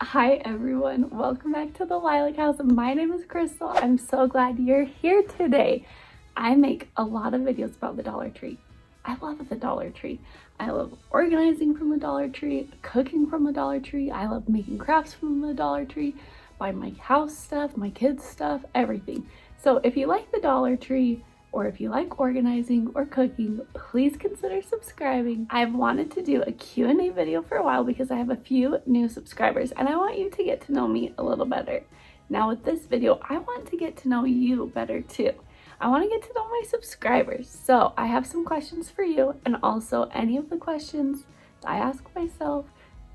Hi everyone, welcome back to the Lilac House. My name is Crystal. I'm so glad you're here today. I make a lot of videos about the Dollar Tree. I love the Dollar Tree. I love organizing from the Dollar Tree, cooking from the Dollar Tree. I love making crafts from the Dollar Tree, buying my house stuff, my kids stuff, everything. So if you like the Dollar Tree, or if you like organizing or cooking, please consider subscribing. I've wanted to do a Q&A video for a while because I have a few new subscribers and I want you to get to know me a little better. Now with this video, I want to get to know you better too. I want to get to know my subscribers. So I have some questions for you, and also any of the questions I ask myself,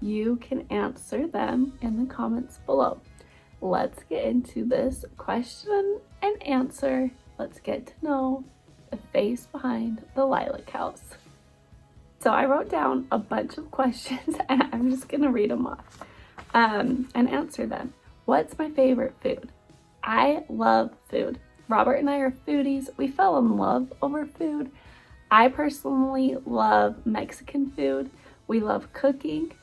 you can answer them in the comments below. Let's get into this question and answer. Let's get to know the face behind the Lilac House. So I wrote down a bunch of questions and I'm just gonna read them off and answer them. What's my favorite food? I love food. Robert and I are foodies. We fell in love over food. I personally love Mexican food. We love cooking.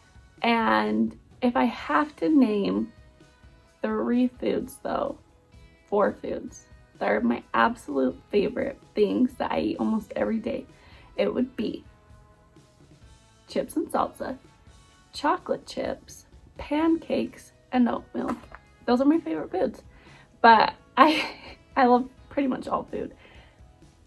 And if I have to name 3 foods though, 4 foods, they're my absolute favorite things that I eat almost every day. It would be chips and salsa, chocolate chips, pancakes, and oatmeal. Those are my favorite foods. But I love pretty much all food.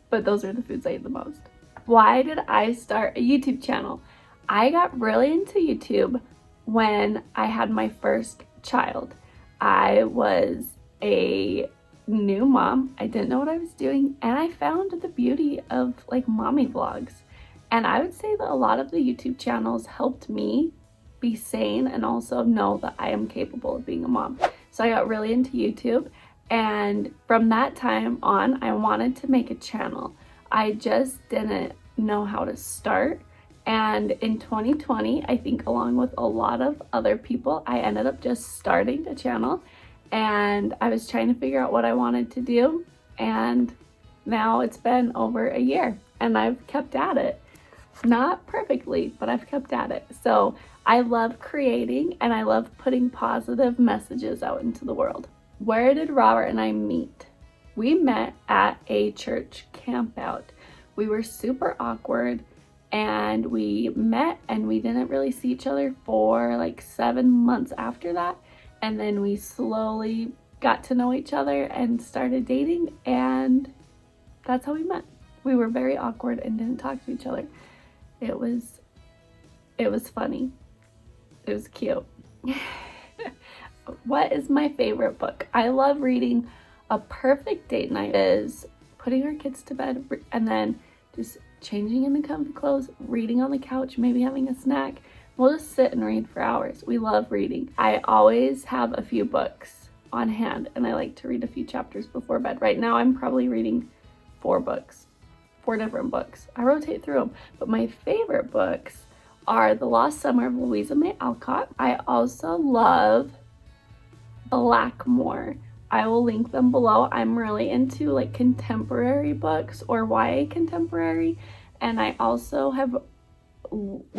But those are the foods I eat the most. Why did I start a YouTube channel? I got really into YouTube when I had my first child. I was a new mom. I didn't know what I was doing, and I found the beauty of like mommy vlogs. And I would say that a lot of the YouTube channels helped me be sane and also know that I am capable of being a mom. So I got really into YouTube, and from that time on, I wanted to make a channel. I just didn't know how to start. And in 2020, I think along with a lot of other people, I ended up just starting a channel. And I was trying to figure out what I wanted to do, and now it's been over a year and I've kept at it. Not perfectly, but I've kept at it. So I love creating and I love putting positive messages out into the world. Where did Robert and I meet? We met at a church campout. We were super awkward and we met and we didn't really see each other for like 7 months after that. And then we slowly got to know each other and started dating, and that's how we met. We were very awkward and didn't talk to each other. It was funny. It was cute. What is my favorite book? I love reading. A perfect date night is putting our kids to bed and then just changing into comfy clothes, reading on the couch, maybe having a snack. We'll just sit and read for hours. We love reading. I always have a few books on hand and I like to read a few chapters before bed. Right now I'm probably reading 4 different books. I rotate through them, but my favorite books are The Lost Summer of Louisa May Alcott. I also love Blackmore. I will link them below. I'm really into like contemporary books or YA contemporary, and I also have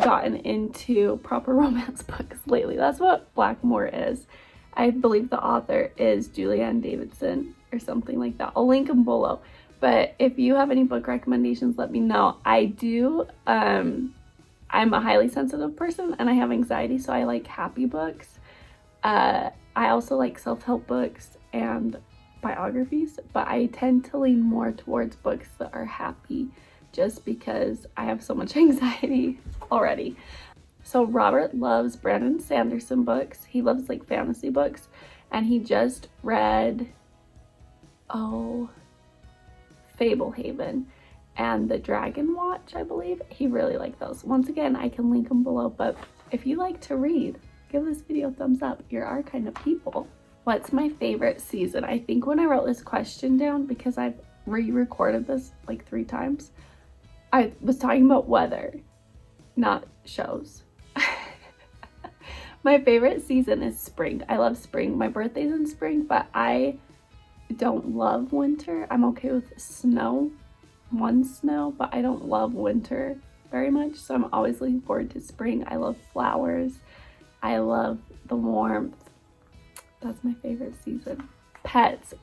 gotten into proper romance books lately. That's what Blackmore is. I believe the author is Julianne Davidson or something like that. I'll link them below. But if you have any book recommendations, let me know. I'm a highly sensitive person and I have anxiety, so I like happy books. I also like self-help books and biographies, but I tend to lean more towards books that are happy just because I have so much anxiety already. So Robert loves Brandon Sanderson books. He loves like fantasy books, and he just read Fablehaven and The Dragon Watch, I believe. He really liked those. Once again, I can link them below, but if you like to read, give this video a thumbs up. You're our kind of people. What's my favorite season? I think when I wrote this question down, because I've re-recorded this like 3 times, I was talking about weather, not shows. My favorite season is spring. I love spring. My birthday's in spring, but I don't love winter. I'm okay with snow, but I don't love winter very much. So I'm always looking forward to spring. I love flowers. I love the warmth. That's my favorite season. Pets.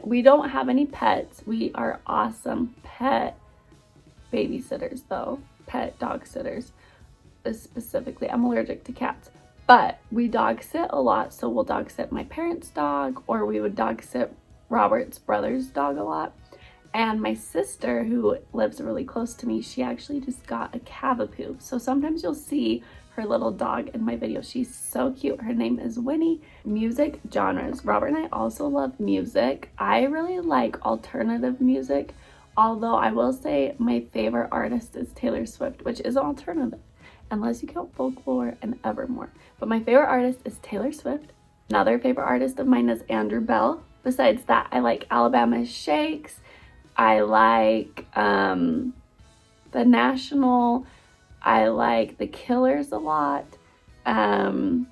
We don't have any pets. We are awesome pet babysitters though. Pet dog sitters. Specifically, I'm allergic to cats. But we dog sit a lot, so we'll dog sit my parents' dog, or we would dog sit Robert's brother's dog a lot. And my sister, who lives really close to me, she actually just got a Cavapoo. So sometimes you'll see her little dog in my video. She's so cute. Her name is Winnie. Music genres. Robert and I also love music. I really like alternative music, although I will say my favorite artist is Taylor Swift, which is alternative, unless you count folklore and Evermore. But my favorite artist is Taylor Swift. Another favorite artist of mine is Andrew Bell. Besides that, I like Alabama Shakes. I like The National. I like The Killers a lot. I'm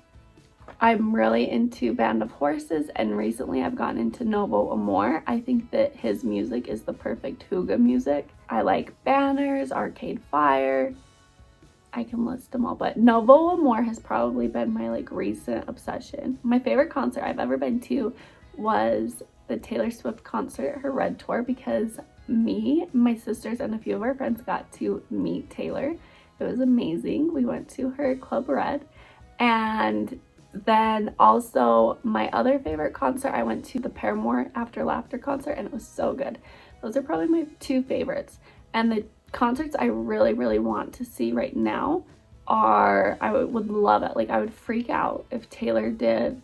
really into Band of Horses, and recently I've gotten into Novo Amor. I think that his music is the perfect hygge music. I like Banners, Arcade Fire. I can list them all, but Novo Amor has probably been my like recent obsession. My favorite concert I've ever been to was the Taylor Swift concert at her Red Tour, because me, my sisters, and a few of our friends got to meet Taylor. It was amazing. We went to her Club Red. And then also my other favorite concert, I went to the Paramore After Laughter concert, and it was so good. Those are probably my two favorites. And the concerts I really, really want to see right now are, I would love it. Like, I would freak out if Taylor did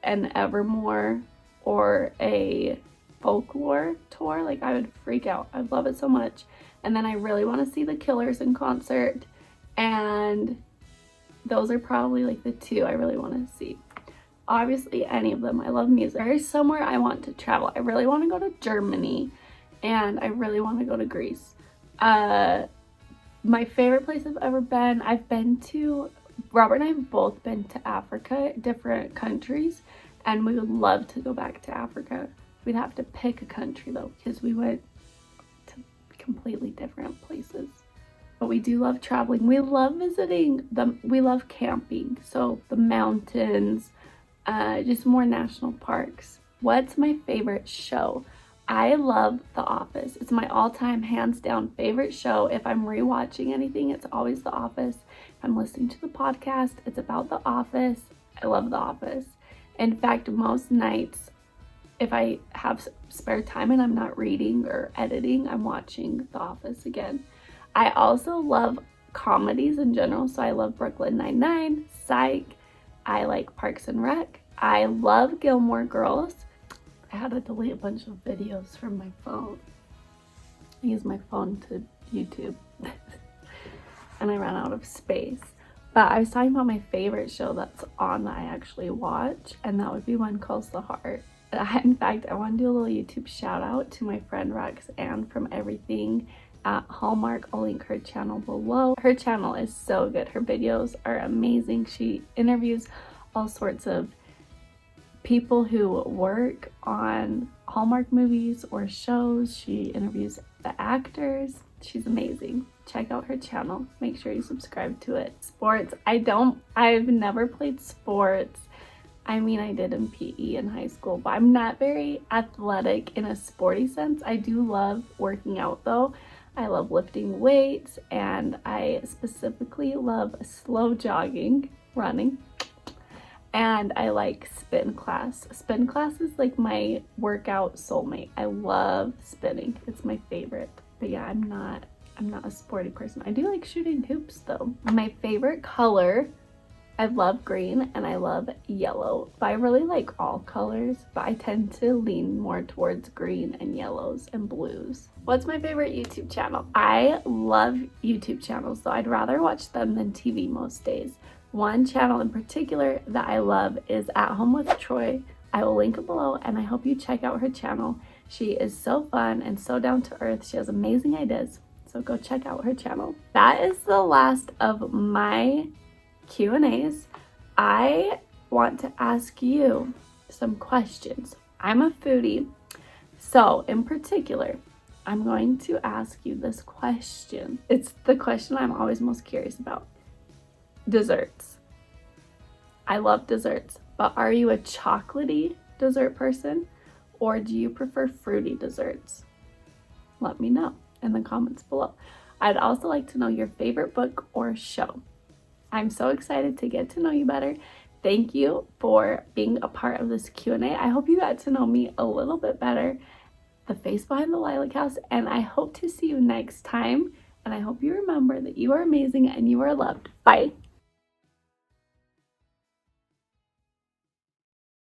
an Evermore or a folklore tour. Like, I would freak out. I'd love it so much. And then I really want to see the Killers in concert, and those are probably like the two I really want to see. Obviously, any of them. I love music. There is somewhere I want to travel. I really want to go to Germany, and I really want to go to Greece. My favorite place I've ever been, I've been to, Robert and I have both been to Africa, different countries, and we would love to go back to Africa. We'd have to pick a country though, because we went to completely different places. But we do love traveling. We love visiting them. We love camping. So the mountains, just more national parks. What's my favorite show? I love The Office. It's my all-time, hands down favorite show. If I'm rewatching anything, it's always The Office. If I'm listening to the podcast, it's about The Office. I love The Office. In fact, most nights, if I have spare time and I'm not reading or editing, I'm watching The Office again. I also love comedies in general, so I love Brooklyn Nine-Nine, Psych. I like Parks and Rec. I love Gilmore Girls. I had to delete a bunch of videos from my phone. I use my phone to YouTube and I ran out of space. But I was talking about my favorite show that's on that I actually watch, and that would be One Calls the Heart. In fact, I want to do a little YouTube shout out to my friend Rex Ann from Everything at Hallmark. I'll link her channel below. Her channel is so good. Her videos are amazing. She interviews all sorts of people who work on Hallmark movies or shows. She interviews the actors. She's amazing. Check out her channel. Make sure you subscribe to it. Sports. I've never played sports. I mean, I did in PE in high school, but I'm not very athletic in a sporty sense. I do love working out though. I love lifting weights, and I specifically love slow jogging, running. And I like spin class. Spin class is like my workout soulmate. I love spinning. It's my favorite. But yeah, I'm not a sporty person. I do like shooting hoops though. My favorite color, I love green and I love yellow. But I really like all colors, but I tend to lean more towards green and yellows and blues. What's my favorite YouTube channel? I love YouTube channels, so I'd rather watch them than TV most days. One channel in particular that I love is At Home with Troy. I will link it below, and I hope you check out her channel. She is so fun and so down to earth. She has amazing ideas, so go check out her channel. That is the last of my Q&As. I want to ask you some questions. I'm a foodie, so in particular, I'm going to ask you this question. It's the question I'm always most curious about. Desserts. I love desserts, but are you a chocolatey dessert person or do you prefer fruity desserts? Let me know in the comments below. I'd also like to know your favorite book or show. I'm so excited to get to know you better. Thank you for being a part of this Q&A. I hope you got to know me a little bit better, the face behind the Lilac House, and I hope to see you next time. And I hope you remember that you are amazing and you are loved. Bye.